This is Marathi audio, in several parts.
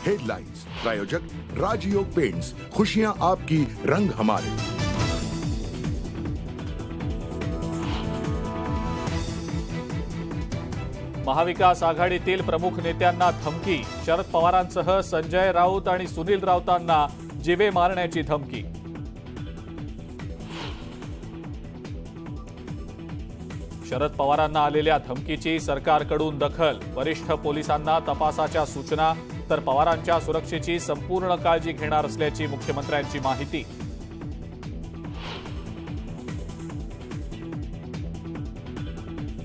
हेडलाइंस प्रायोजक राजयोग पेंट्स, खुशियां आपकी, रंग हमारे। महाविकास आघाडीतील प्रमुख नेत्यांना धमकी, शरद पवारांसह संजय राऊत आणि सुनील राऊतांना जीवे मारण्याची धमकी। शरद पवारांना आलेल्या धमकीची सरकारकडून दखल, वरिष्ठ पोलिसांना तपासाच्या सूचना, तर पवारांच्या सुरक्षेची संपूर्ण काळजी घेणार असल्याची मुख्यमंत्र्यांची माहिती।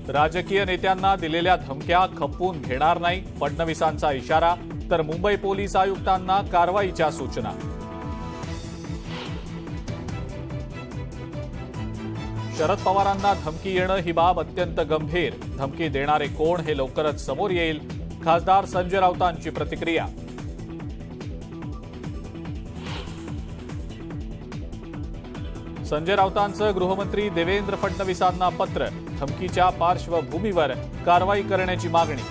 राजकीय नेत्यांना दिलेल्या धमक्या खपवून घेणार नाही, फडणवीसांचा इशारा, तर मुंबई पोलीस आयुक्तांना कारवाईच्या सूचना। शरद पवारांना धमकी येणं ही बाब अत्यंत गंभीर, धमकी देणारे कोण हे लवकरच समोर येईल, खासदार संजय राऊतांची प्रतिक्रिया। संजय राऊतांचं गृहमंत्री देवेंद्र फडणवीसांना पत्र, धमकीच्या पार्श्वभूमीवर कारवाई करण्याची मागणी।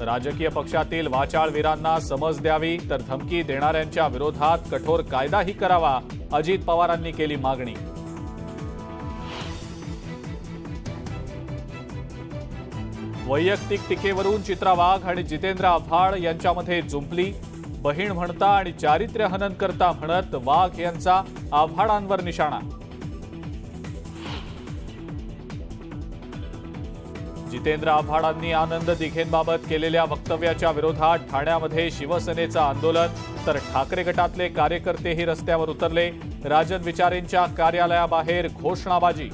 राजकीय पक्षातील वाचाळवीरांना समज द्यावी, तर धमकी देणाऱ्यांच्या विरोधात कठोर कायदाही करावा, अजित पवारांनी केली मागणी। वैयक्तिक टीकेवरून चित्रा वाघ आणि जितेंद्र आव्हाड यांच्यामध्ये जुंपली, बहीण म्हणता आणि चारित्र्य हनन करता म्हणत वाघ यांचा आव्हाडांवर निशाणा। जितेंद्र आव्हाडांनी आनंद दिघेंबाबत केलेल्या वक्तव्याच्या विरोधात ठाण्यामध्ये शिवसेनेचं आंदोलन, तर ठाकरे गटातले कार्यकर्तेही रस्त्यावर उतरले, राजन विचारेंच्या कार्यालयाबाहेर घोषणाबाजी।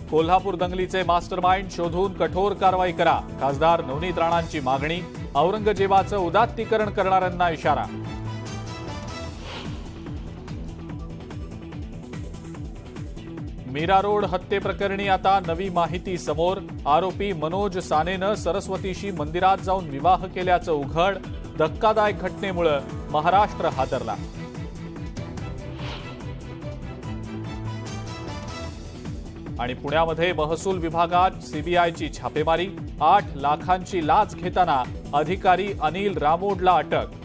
कोल्हापूर दंगलीचे मास्टरमाइंड शोधून कठोर कारवाई करा, खासदार नवनीत राणांची मागणी, औरंगजेबाचं उदात्तीकरण करणाऱ्यांना इशारा। मीरा रोड हत्येप्रकरणी आता नवी माहिती समोर, आरोपी मनोज सानेनं सरस्वतीशी मंदिरात जाऊन विवाह केल्याचं उघड, धक्कादायक घटनेमुळे महाराष्ट्र हादरला। आणि पुण्यामध्ये महसूल विभागात सीबीआयची छापेमारी, 8 लाखांची लाच घेताना अधिकारी अनिल रामोडला अटक।